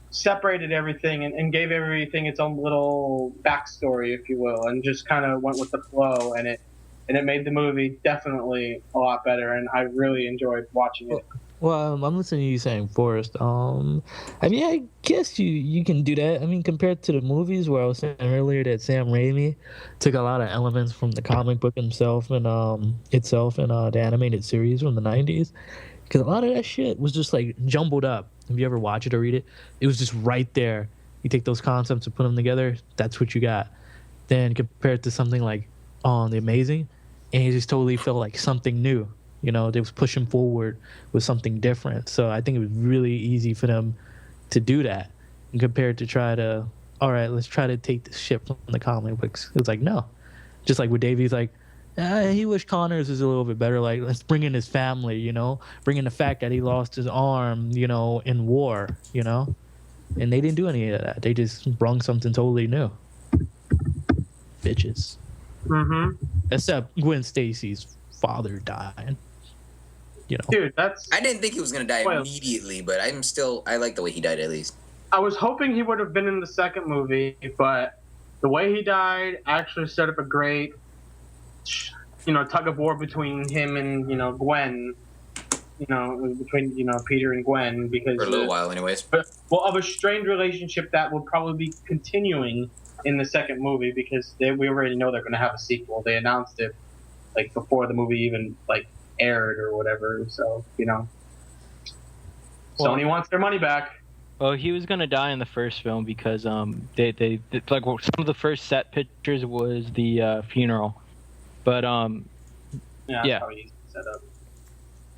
separated everything and gave everything its own little backstory, if you will, and just kind of went with the flow, and it made the movie definitely a lot better, and I really enjoyed watching it. Well, I'm listening to you saying Forrest. I mean, I guess you can do that. I mean, compared to the movies where I was saying earlier that Sam Raimi took a lot of elements from the comic book himself and the animated series from the 90s, because a lot of that shit was just like jumbled up. If you ever watch it or read it, it was just right there. You take those concepts and put them together, that's what you got. Then compared to something like The Amazing, and it just totally felt like something new. You know, they was pushing forward with something different. So I think it was really easy for them to do that. And compared to all right, let's try to take this shit from the comic books. It was like, no. Just like with Davey's like, he wished Connors was a little bit better. Like, let's bring in his family, you know? Bring in the fact that he lost his arm, you know, in war, you know? And they didn't do any of that. They just brung something totally new. Bitches. Mm-hmm. Except Gwen Stacy's father died. You know. Dude, I didn't think he was gonna die Well- immediately, but I like the way he died at least. I was hoping he would have been in the second movie, but the way he died actually set up a great, tug of war between him and, Gwen. Between, Peter and Gwen, because For a little while, anyways. of a strained relationship that will probably be continuing in the second movie, because we already know they're going to have a sequel. They announced it like before the movie even like aired or whatever. So Sony wants their money back. Well, he was gonna die in the first film because they like some of the first set pictures was the funeral, but Yeah. Yeah. That's how he's set up.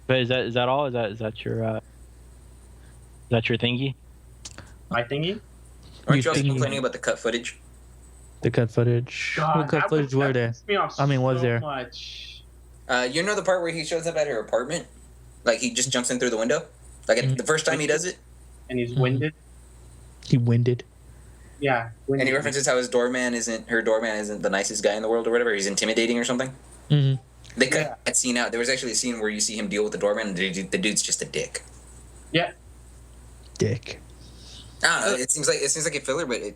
but is that all? Is that your thingy? My thingy. Aren't you also thinking- complaining about the cut footage? The cut footage. God, What cut footage were there? pissed me off I mean, was so there? much. You know the part where he shows up at her apartment? Like, he just jumps in through the window? Like, the first time he does it? And he's Mhm. winded. He winded. Yeah. Winded. And he references how her doorman isn't the nicest guy in the world or whatever. He's intimidating or something. Mm-hmm. They cut Yeah. that scene out. There was actually a scene where you see him deal with the doorman, and the dude's just a dick. Yeah. Dick. I don't know. It seems like a filler, but it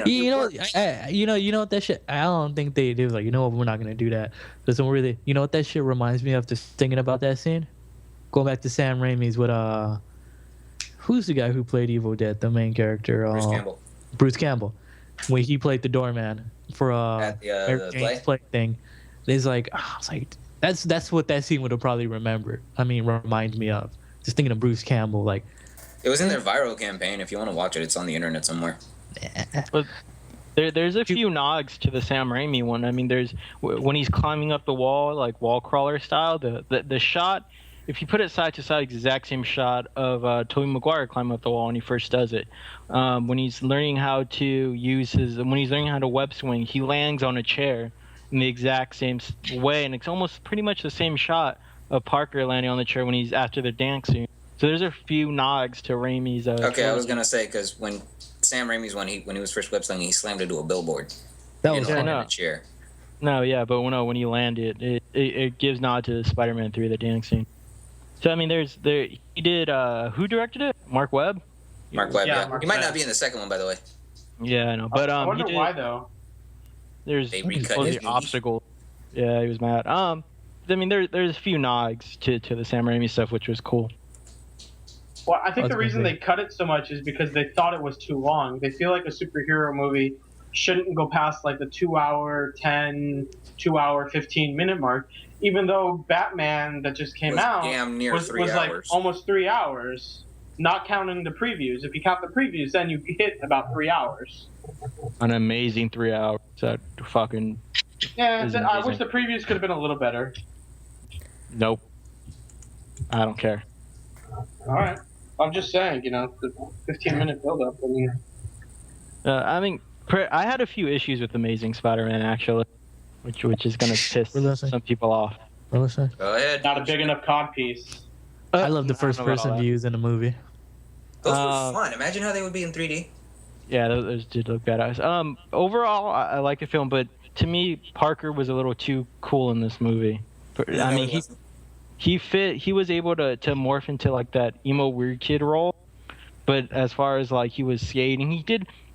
You know, works. you know what that shit. I don't think they was like, you know what, we're not gonna do that. But don't really. You know what that shit reminds me of? Just thinking about that scene. Going back to Sam Raimi's with who's the guy who played Evil Dead, the main character? Bruce Campbell. Bruce Campbell. When he played the doorman for At the Mary Jane's play thing. It's like, I was like, that's what that scene would have probably remind me of. Just thinking of Bruce Campbell, like. It was in their viral campaign. If you want to watch it, it's on the internet somewhere. But there's a few nods to the Sam Raimi one. I mean, there's when he's climbing up the wall, like wall crawler style. The shot, if you put it side to side, exact same shot of Tobey Maguire climbing up the wall when he first does it. When he's learning how to web swing, he lands on a chair in the exact same way, and it's almost pretty much the same shot of Parker landing on the chair when he's after the dance scene. So there's a few nods to Raimi's. Okay, I was gonna say, because when Sam Raimi's when he was first web slinging, he slammed into a billboard. That You was know, fun. Yeah, in no. a chair. No, yeah, but when you land it gives nod to Spider-Man 3, the dancing. So I mean, he did who directed it? Mark Webb. Mark Webb, Yeah, yeah. Mark He might Webb. not be in the second one, by the way. Yeah, I know, but I wonder he did, why though. There's They recut supposedly his movie. obstacles. Yeah, he was mad. I mean, there's a few nods to the Sam Raimi stuff, which was cool. Well, I think Oh, the it's reason gonna they cut it so much is because they thought it was too long. They feel like a superhero movie shouldn't go past like the 2-hour 10, 2-hour 15-minute mark. Even though Batman that just came Was out damn near was 3 like hours. almost 3 hours, not counting the previews. If you count the previews, then you hit about 3 hours. An amazing 3 hours. That fucking Yeah, Is I wish amazing. the previews could have been a little better. nope. I don't care. All right, I'm just saying, the 15-minute build-up. I mean, I had a few issues with Amazing Spider-Man actually, which is gonna piss Listen. some people off. What was that? Go ahead. Not a big enough codpiece. I love the I don't first know about all person that. views in the movie. Those Uh, were fun. Imagine how they would be in 3D. Yeah, those did look badass. Overall, I like the film, but to me, Parker was a little too cool in this movie. No, I mean, it wasn't. he was able to morph into like that emo weird kid role, but as far as like he was skating,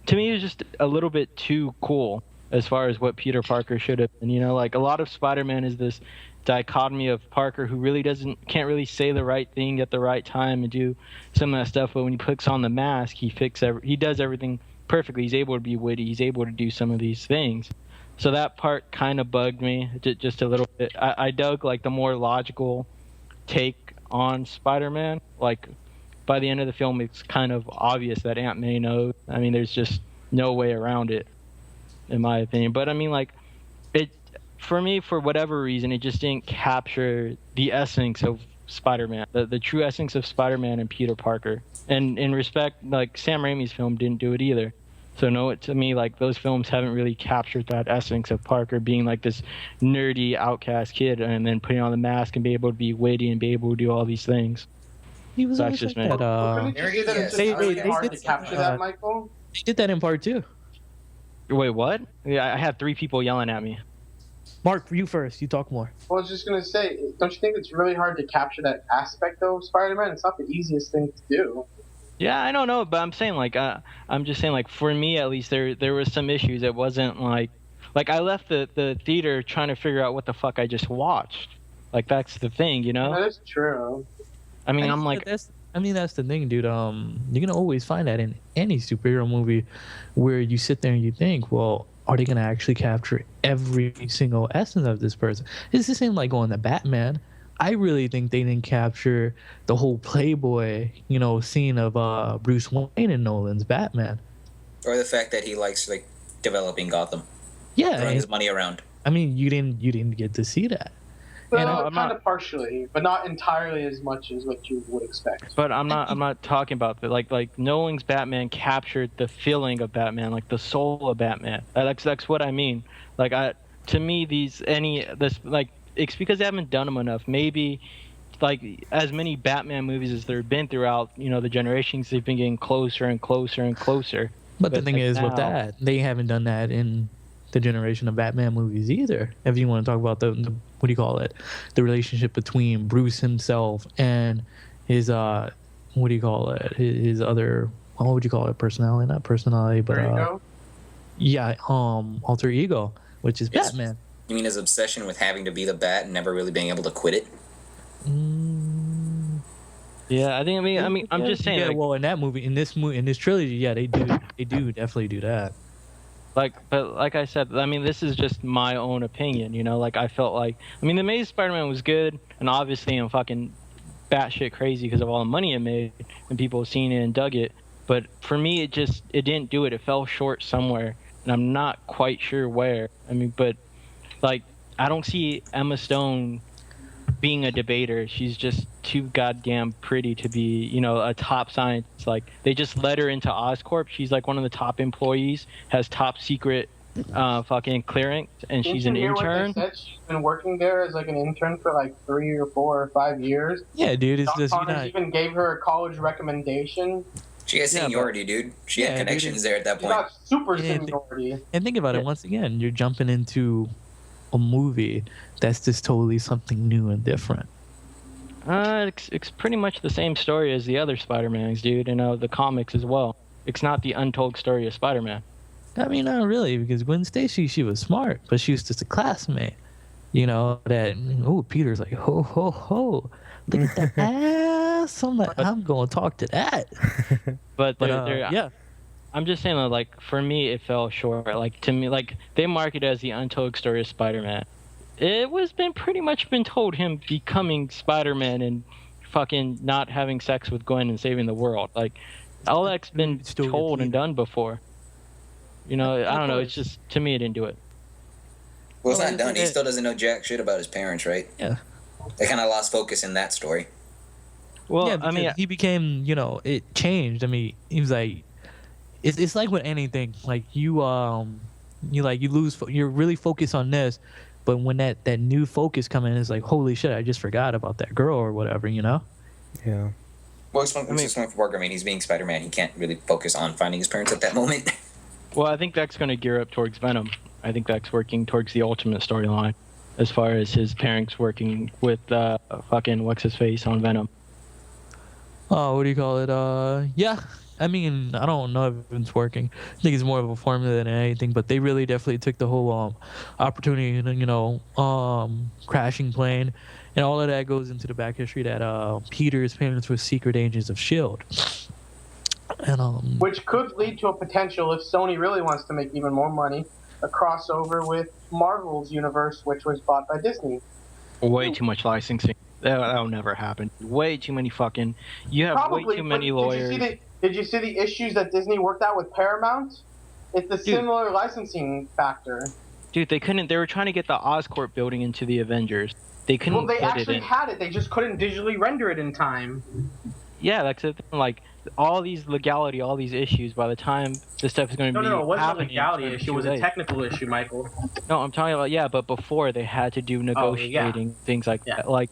to me, he was just a little bit too cool as far as what Peter Parker should have been. Like a lot of Spider-Man is this dichotomy of Parker who really can't really say the right thing at the right time and do some of that stuff, but when he puts on the mask, he does everything perfectly. He's able to be witty. He's able to do some of these things. So that part kind of bugged me just a little bit. I dug like the more logical take on Spider-Man. Like by the end of the film, it's kind of obvious that Aunt May knows. I mean, there's just no way around it, in my opinion. But I mean, like for me, for whatever reason, it just didn't capture the essence of Spider-Man, the true essence of Spider-Man and Peter Parker. And in respect, like Sam Raimi's film didn't do it either. So no, to me, like those films haven't really captured that essence of Parker being like this nerdy outcast kid, and then putting on the mask and be able to be witty and be able to do all these things. He was That's always just like me. that. Couldn't you see that it's They- just really they hard did to say capture that, that, Michael? They did that in part 2. Wait, what? Yeah, I had 3 people yelling at me. Mark, you first. You talk more. Well, I was just gonna say, don't you think it's really hard to capture that aspect though of Spider-Man? It's not the easiest thing to do. Yeah, I don't know, but I'm saying like I'm just saying like for me at least there was some issues. It wasn't like I left the theater trying to figure out what the fuck I just watched. Like that's the thing, That is true. I mean, I'm like, that's the thing, dude. You're gonna always find that in any superhero movie, where you sit there and you think, well, are they gonna actually capture every single essence of this person? It's the same like going to Batman. I really think they didn't capture the whole Playboy, scene of Bruce Wayne in Nolan's Batman. Or the fact that he likes like developing Gotham, Yeah, throwing his money around. I mean, you didn't get to see that. Well, I'm kind not- of partially, but not entirely as much as what you would expect. but I'm not talking about that. Like Nolan's Batman captured the feeling of Batman, like the soul of Batman. That's what I mean. Like to me, it's because they haven't done them enough. Maybe like as many Batman movies as there have been throughout, the generations, they've been getting closer and closer and closer. But the thing like is, with now- that, they haven't done that in the generation of Batman movies either. If you want to talk about the what do you call it, the relationship between Bruce himself and his what do you call it, his other, what would you call it, personality? Not personality, but There you go. yeah, alter ego, which is Yes. Batman. You mean his obsession with having to be the Bat and never really being able to quit it? Yeah, I mean, I'm just saying. Yeah, like, well, in that movie, in this trilogy, yeah, they do definitely do that. But like I said, I mean, this is just my own opinion, Like I felt like, I mean, The Amazing Spider-Man was good, and obviously I'm fucking batshit crazy because of all the money it made, and people have seen it and dug it. But for me, it didn't do it. It fell short somewhere, and I'm not quite sure where. I mean, but like I don't see Emma Stone being a debater. She's just too goddamn pretty to be, a top scientist. Like they just let her into Oscorp. She's like one of the top employees, has top secret fucking clearance, and Didn't she's you an hear what they intern. said? She's been working there as like an intern for like 3 or 4 or 5 years. Yeah, dude, it's Doc just Connors even gave her a college recommendation. She has Yeah, but- seniority, dude. She Yeah, had dude, connections there at that She's point. not super Yeah, seniority. and think about it Yeah. once again. You're jumping into a movie that's just totally something new and different? It's pretty much the same story as the other Spider-Mans, dude, and the comics as well. It's not the untold story of Spider-Man. I mean, not really, because Gwen Stacy, she was smart, but she was just a classmate. You know, that, oh, Peter's like, ho, ho, ho. Look at that ass. I'm like, I'm going to talk to that. But yeah. I'm just saying that, like, for me, it fell short. Like, to me, like, they mark it as the untold story of Spider-Man. It was pretty much been told him becoming Spider-Man and fucking not having sex with Gwen and saving the world. Like, all that's been told and done before. I don't know. It's just, to me, it didn't do it. Well, it's not done. He still doesn't know jack shit about his parents, right? Yeah. They kind of lost focus in that story. Well, yeah, I mean, he became, it changed. I mean, he was like, it's like with anything. Like you lose, you're really focused on this, but when that new focus come in, it's like, holy shit, I just forgot about that girl or whatever, Yeah. Well, explain for Parker. I mean, he's being Spider-Man. He can't really focus on finding his parents at that moment. Well, I think that's going to gear up towards Venom. I think that's working towards the ultimate storyline, as far as his parents working with fucking what's his face on Venom. Oh, what do you call it? Yeah. I mean, I don't know if it's working. I think it's more of a formula than anything, but they really definitely took the whole opportunity, crashing plane, and all of that goes into the back history that Peter's parents were secret agents of S.H.I.E.L.D. And Which could lead to a potential, if Sony really wants to make even more money, a crossover with Marvel's universe, which was bought by Disney. Way too much licensing. That'll never happen. Way too many fucking. You have Probably, way too many lawyers. Did you see the issues that Disney worked out with Paramount? It's a similar licensing factor. Dude, they couldn't. They were trying to get the Oscorp building into the Avengers. They couldn't. Well, they put actually it in. had it. They just couldn't digitally render it in time. Yeah, that's the thing. Like all these legality, all these issues. By the time this stuff is going to be No, it wasn't a happening, legality it's issue. It was too a late. technical issue, Michael. No, I'm talking about but before they had to do negotiating things like that. Like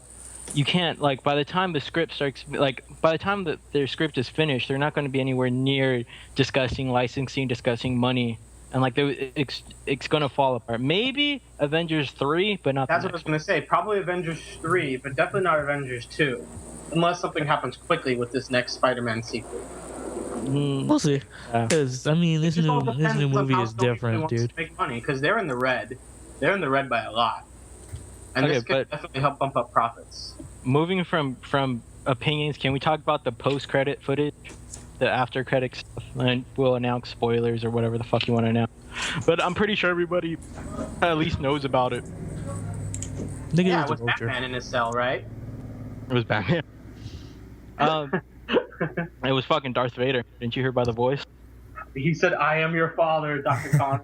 you can't by the time the script starts, by the time that their script is finished, they're not going to be anywhere near discussing licensing, discussing money, and it's going to fall apart. Maybe Avengers 3, but not. That's what I was going to say. Probably Avengers 3, but definitely not Avengers 2, unless something happens quickly with this next Spider-Man sequel. we'll see. Because I mean, this new movie is different, dude. To make money because they're in the red. They're in the red by a lot, and this could definitely help bump up profits. Moving from opinions, can we talk about the post-credit footage, the after-credit stuff, and we'll announce spoilers or whatever the fuck you want to announce. But I'm pretty sure everybody at least knows about it. Yeah, it was Batman in his cell, right? It was Batman. It was fucking Darth Vader. Didn't you hear by the voice? He said, "I am your father, Dr. Khan."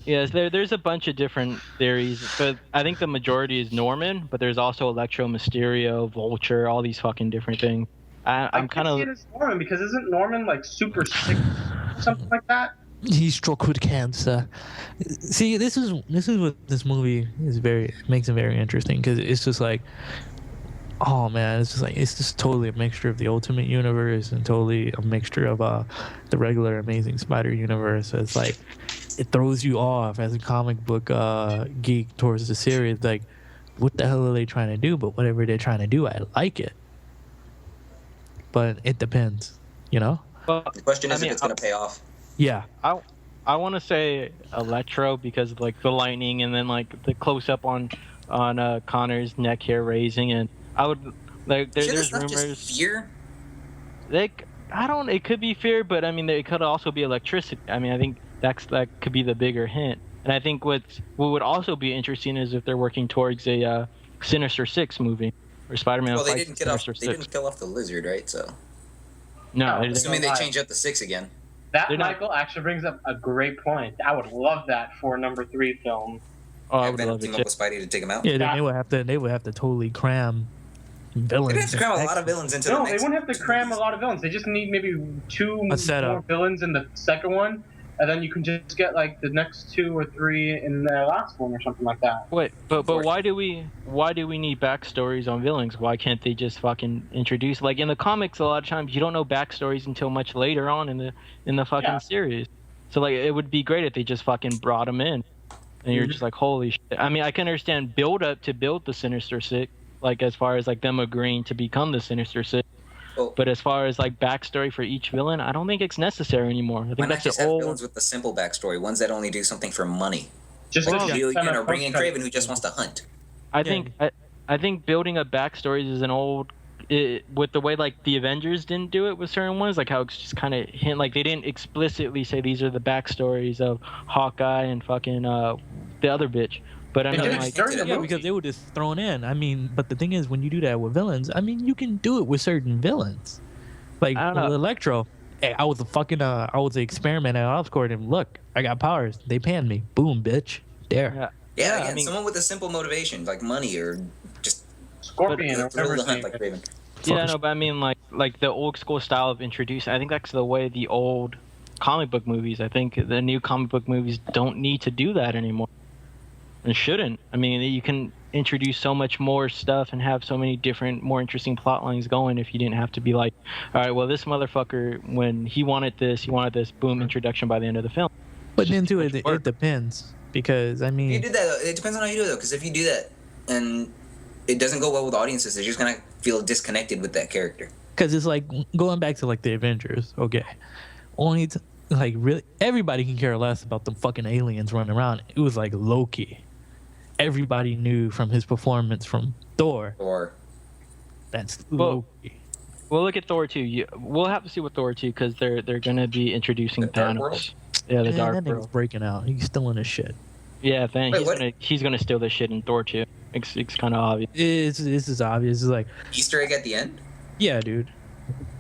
Yes, there's a bunch of different theories, but I think the majority is Norman, but there's also Electro, Mysterio, Vulture, all these fucking different things. I'm kind of. I can't see it as Norman because isn't Norman like super sick, something like that? He's struck with cancer. See, this is what this movie makes it very interesting because it's just like, oh man, it's just totally a mixture of the Ultimate Universe and totally a mixture of the regular Amazing Spider Universe. So it's like it throws you off as a comic book geek towards the series. Like, what the hell are they trying to do? But whatever they're trying to do, I like it. But it depends, Well, The question is if it's going to pay off. Yeah. I want to say Electro because of, the lightning and then the close up on Connor's neck hair raising, and I would there's rumors. Just fear? It could be fear, but I mean it could also be electricity. I mean I think that could be the bigger hint. And I think what would also be interesting is if they're working towards a Sinister Six movie or Spider-Man. Well, they didn't kill off the lizard, right? So no, assuming they change up the 6 again. That Michael actually brings up a great point. I would love that for a number 3 film. Oh, I would love team it. up with Spidey to take him out. Yeah, they would have to totally cram villains. They'd have to cram a lot of villains into the No, next they wouldn't have to cram a lot of villains. They just need maybe 2 more villains in the second one, and then you can just get the next 2 or 3 in the last one or something like that. Wait, but why do we need backstories on villains? Why can't they just fucking introduce in the comics? A lot of times you don't know backstories until much later on in the fucking series. So it would be great if they just fucking brought them in. and you're just like, holy shit. I mean, I can understand build up to build the Sinister Six, like as far as like them agreeing to become the Sinister Six. Well, But as far as like backstory for each villain, I don't think it's necessary anymore. I why think not that's just the have old. villains with the simple backstory, ones that only do something for money? Just Like, to you kind know, of bring in post-credit. Craven, who just wants to hunt. I think building up backstories is an old. With the way like the Avengers didn't do it with certain ones, like how it's just kind of hint, like they didn't explicitly say these are the backstories of Hawkeye and fucking the other bitch. But I They mean, did it like, during the Yeah, movie. because they were just thrown in. I mean, but the thing is, when you do that with villains, I mean, you can do it with certain villains. Like I don't know. Electro. Hey, I was a fucking I was an experiment at Oscorp, and look, I got powers. They panned me. Boom, bitch. There. yeah, Yeah, I again, mean, someone with a simple motivation, like money or just Scorpion or the thrill whatever of his the hunt, name like is. Craven. yeah, no, but I mean, like the old school style of introducing. I think that's the way the old comic book movies. I think the new comic book movies don't need to do that anymore, and shouldn't. I mean, you can introduce so much more stuff and have so many different, more interesting plot lines going if you didn't have to be like, all right, well, this motherfucker, when he wanted this, boom, introduction by the end of the film. But then Just too, too much it work. depends because I If you mean, do that, it depends on how you do it, though. Because if you do that and it doesn't go well with audiences, they're just gonna feel disconnected with that character. because it's like going back to like the Avengers. Okay, only like really everybody can care less about the fucking aliens running around. It was like Loki. Everybody knew from his performance from Thor. Or That's Well, Loki. We'll look at Thor 2. We'll have to see with Thor 2 because they're gonna be introducing The Dark Thanos. World? Yeah, the Man, Dark that nigga's World. breaking out. He's stealing his shit. Yeah, then Wait, what? he's gonna steal this shit in Thor 2. It's kind of obvious. This is obvious. It's like, Easter egg at the end. yeah, dude.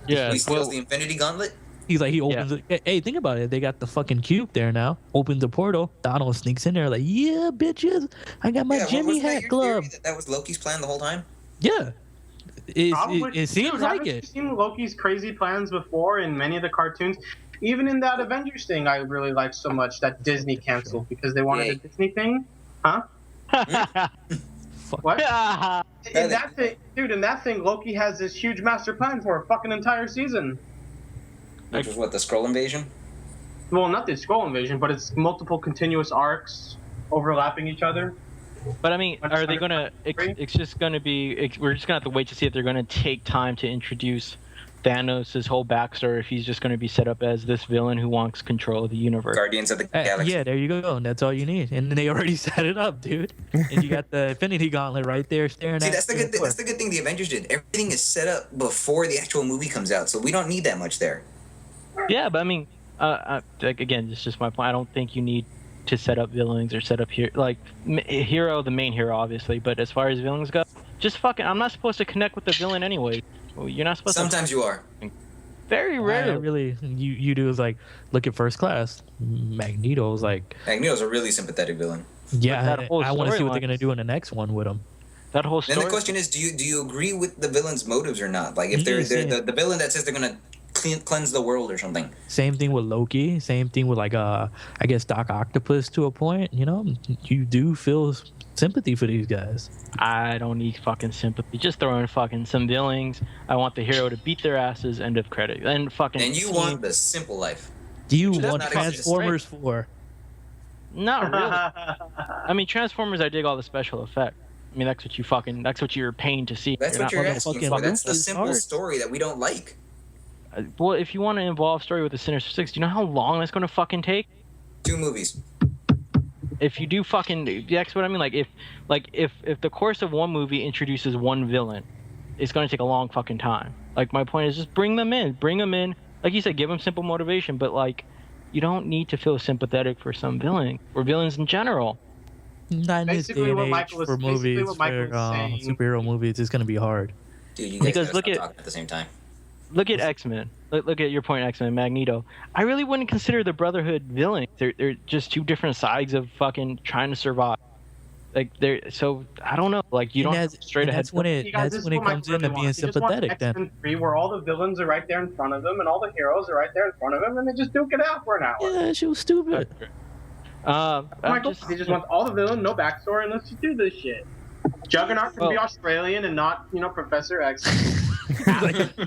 Yeah, He steals well, the Infinity Gauntlet. He's like, he opens it. Hey, think about it. They got the fucking cube there now. Opens the portal. Donald sneaks in there like, yeah, bitches. I got my Yeah, Jimmy wasn't that hat your glove. theory that was Loki's plan the whole time? Yeah. It seems Dude, like haven't you it. seen Loki's crazy plans before in many of the cartoons? Even in that Avengers thing, I really liked so much that Disney canceled because they wanted Yay. a Disney thing. Huh? Fuck. What? Yeah, In that thing, dude, in that thing, Loki has this huge master plan for a fucking entire season. Which was what, the Skrull invasion? Well, not the Skrull invasion, but it's multiple continuous arcs overlapping each other. but I mean, are they gonna? It's just gonna be. We're just gonna have to wait to see if they're gonna take time to introduce Thanos' whole backstory. If he's just gonna be set up as this villain who wants control of the universe. Guardians of the Galaxy. Yeah, there you go. And that's all you need. And they already set it up, dude. And you got the Infinity Gauntlet right there staring See, at that's the good. That's the good thing the Avengers did. Everything is set up before the actual movie comes out, so we don't need that much there. Yeah, but I mean, like again, it's just my point. I don't think you need to set up villains or set up hero, the main hero, obviously. But as far as villains go, just fucking. I'm not supposed to connect with the villain anyway. Well, you're not supposed Sometimes you are. to. Very I rarely. really, you do is like, look at First Class. Magneto's like, Magneto's a really sympathetic villain. yeah, that whole I want to see what they're storyline- gonna do in the next one with him. That whole Then story. the question is, do you agree with the villain's motives or not? Like if they're Yeah, the villain that says they're gonna cleanse the world or something. Same thing with Loki. Same thing with like I guess Doc Octopus to a point. You know, you do feel sympathy for these guys. I don't need fucking sympathy. Just throw in fucking some villains. I want the hero to beat their asses. End of credit. And fucking. And you want the simple life. Do you Which does want not exist, Transformers 4? Not really. I mean, Transformers. I dig all the special effects. I mean, that's what you fucking. That's what you're paying to see. That's what you're asking fucking for. That's the Lucas simple art. story that we don't like. Well, if you want to involve story with the Sinister Six, do you know how long that's going to fucking take? 2 movies. If you do fucking, that's what I mean. If the course of one movie introduces one villain, it's going to take a long fucking time. Like my point is, just bring them in. Like you said, give them simple motivation. But like, you don't need to feel sympathetic for some villain or villains in general. Not in this Basically day and what age Michael was- for basically movies, what Michael for was saying. superhero movies. It's gonna be hard. Dude, you guys Because gotta look stop at- talking at the same time. Look at X-Men. Look at your point, X-Men, Magneto. I really wouldn't consider the Brotherhood villains. They're just two different sides of fucking trying to survive. Like so I don't know. Like you And don't have that's- straight and ahead. that's when it You guys, that's this when is it what comes Mike into really being wants. He just wants sympathetic. Then X-Men 3 where all the villains are right there in front of him and all the heroes are right there in front of him and they just duke it out for an hour. yeah, she was stupid. Michael, he just wants all the villain, no backstory, and let's just do this shit. Juggernaut can be Well- Australian and not, Professor X.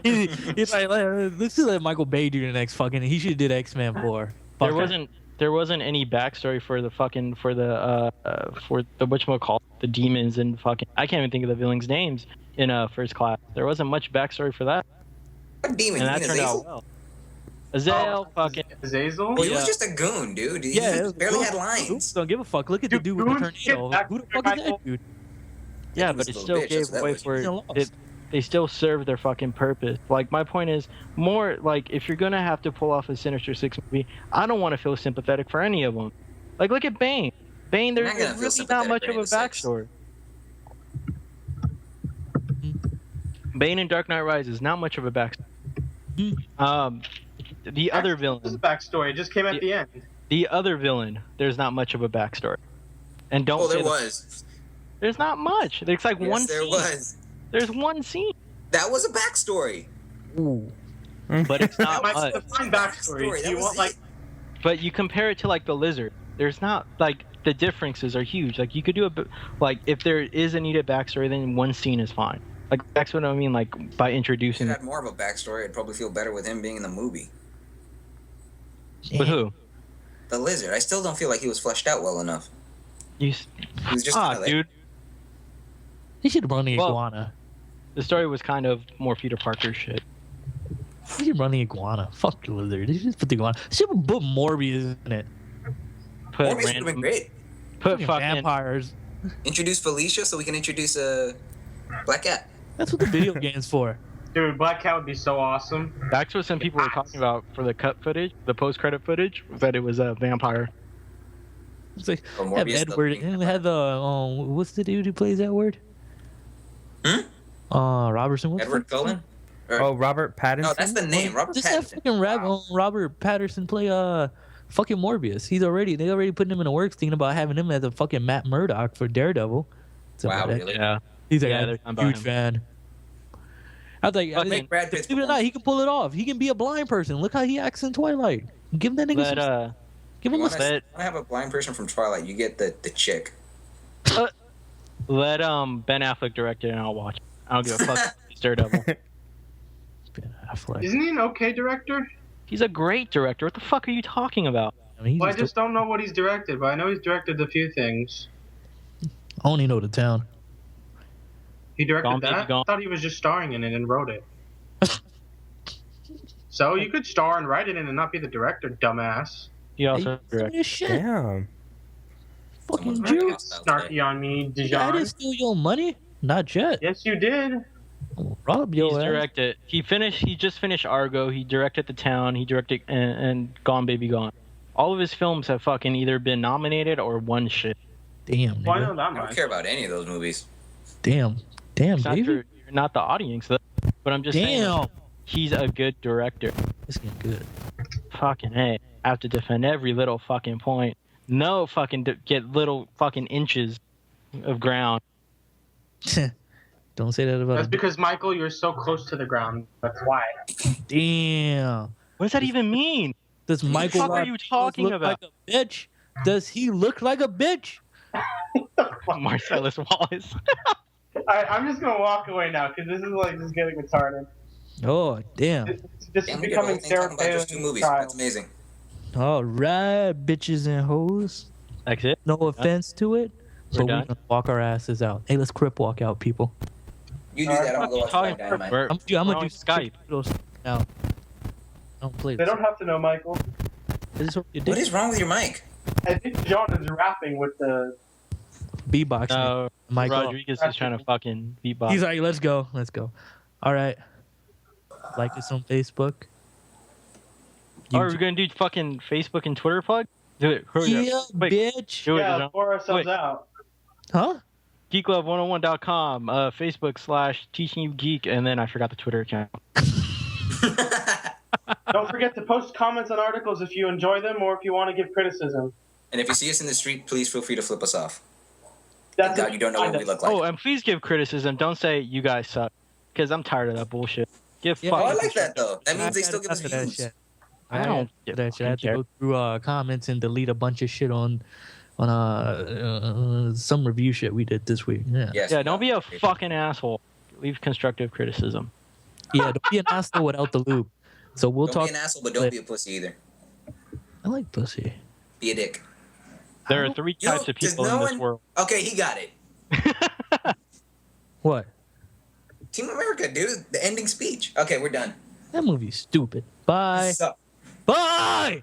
He's like, let's just let Michael Bay do the next fucking. He should have did X-Men 4. There Fuck wasn't there wasn't any backstory for the whatchamacallit, the demons and fucking I can't even think of the villains' names in First Class. There wasn't much backstory for that, What demon? and You that mean turned Azazel? out well. Azazel, fucking Azazel? Well, he was Yeah. just a goon, dude. He Yeah, barely had lines. Don't give a fuck. Look at the Dude, dude with the goons get tornado. back Who the to fuck is Michael. that dude? yeah, He was but it a little still bitch, gave that's what that away was. for He's it. lost. They still serve their fucking purpose. Like my point is more like if you're gonna have to pull off a Sinister Six movie, I don't want to feel sympathetic for any of them. Like look at Bane. Bane, I'm there's not gonna feel really not sympathetic much for of any a of the six. backstory. Bane in Dark Knight Rises, not much of a backstory. The other There's a villain, backstory. It just came at the end. the other villain, there's not much of a backstory. And don't Oh, say there the- was. there's not much. There's like one Yes, there scene. was. There's one scene, That was a backstory. Ooh. but it's not Mike, much. define backstory. That Do you was want it. like But you compare it to like the lizard. There's not like the differences are huge. Like you could do a bit like if there is a needed backstory, then one scene is fine. Like that's what I mean. Like by If he introducing. had more of a backstory, I'd probably feel better with him being in the movie. But who? The lizard. I still don't feel like he was fleshed out well enough. You. He was just kinda like, Dude. He should run the Well- iguana. The story was kind of more Peter Parker shit. He should run the iguana. Fuck the lizard. He should put the iguana. Should put Morbius in it. Put Morbius would have been random. great. Put Fucking fucking. vampires. Introduce Felicia so we can introduce Black Cat. That's what the video game's for. dude, Black Cat would be so awesome. That's what some people were talking about for the cut footage, the post-credit footage, that it was a vampire. It's like Or have Morbius, Edward the- and have the what's the dude who plays that word? Hmm? Robertson. What's Edward the fuck? Cullen? Or- Oh, Robert Pattinson. no, that's the name. Robert Just have Pattinson. fucking Wow. Robert Patterson play fucking Morbius. They already putting him in the works, thinking about having him as a fucking Matt Murdock for Daredevil. So Wow, that- really? Yeah. He's like Yeah, I'm they're a talking about huge him. fan. I was like, Fucking- Brad Pitt's believe it or not, he can pull it off. He can be a blind person. Look how he acts in Twilight. Give that nigga Let some. Give him You a. want Let- to have a blind person from Twilight, you get the chick. let Ben Affleck direct it and I'll watch it. I don't give a fuck. He's Daredevil. Ben Affleck. Isn't he an okay director? He's a great director. What the fuck are you talking about? I mean, Well, I just don't know what he's directed, but I know he's directed a few things. I only know the town. He directed Gone, Baby, that? Gone. I thought he was just starring in it and wrote it. So you could star and write it in and not be the director, dumbass. He also Hey, directed. this shit. Damn. Fucking Someone's Jew. writing it. Snarky on me, I Dijon. didn't steal your money. Not yet. Yes, you did. Rob He's your ass. directed. He just finished Argo. He directed The Town. He directed and Gone Baby Gone. All of his films have fucking either been nominated or won shit. Damn, Well, I know nigga. that I don't much. care about any of those movies. Damn, It's not baby. you're not the audience, though. But I'm just saying Damn. he's a good director. This is good. Fucking hey, I have to defend every little fucking point. No fucking get little fucking inches of ground. Don't say that about That's him. because, Michael, you're so close to the ground. That's why. Damn. What does that even mean? Does Michael fuck are you Rodriguez talking look about? like a bitch? Does he look like a bitch? Marcellus Wallace. Alright, I'm just gonna walk away now because this is like just getting retarded. Oh, damn. This is Damn, we did a whole becoming thing Sarah talking about just two Palin's movies. style. That's amazing. All right, bitches and hoes. That's it. No offense to it, We're but we're done? gonna walk our asses out. Hey, let's crip walk out, people. You do that, I'll go watch Talking Black Dynamite. We're I'm gonna on do Skype. Skype now. Don't play They this. don't have to know, Michael. This is what you What did. is wrong with your mic? I think John is rapping with the. Beatboxing. No, Michael. Rodriguez is trying to fucking beatbox. He's like, let's go. All right. Like us on Facebook. Oh, are we gonna do fucking Facebook and Twitter plug? Do it. Hurry up. Yeah, Wait, bitch. do it, Yeah, John. pour ourselves Wait. out. Huh? Geeklove101.com, Facebook / Teaching You Geek, and then I forgot the Twitter account. Don't forget to post comments on articles if you enjoy them or if you want to give criticism. And if you see us in the street, please feel free to flip us off. That's God, you don't know what we look like. Oh, and please give criticism. Don't say you guys suck, because I'm tired of that bullshit. Give Yeah, Oh, I fucking like that though. That means they I still had give us enough of that views. shit. I don't get that shit. I had to care. go through comments and delete a bunch of shit on some review shit we did this week. Yeah. Yes, Yeah, we don't be a got- fucking asshole. Leave constructive criticism. Yeah, don't be an asshole without the loop. So we'll Don't talk. be an asshole, but don't be a pussy either. I like pussy. Be a dick. There are three You, types of does people no in this one? world. Okay, he got it. What? Team America, dude. The ending speech. Okay, we're done. That movie's stupid. Bye. Suck. Bye.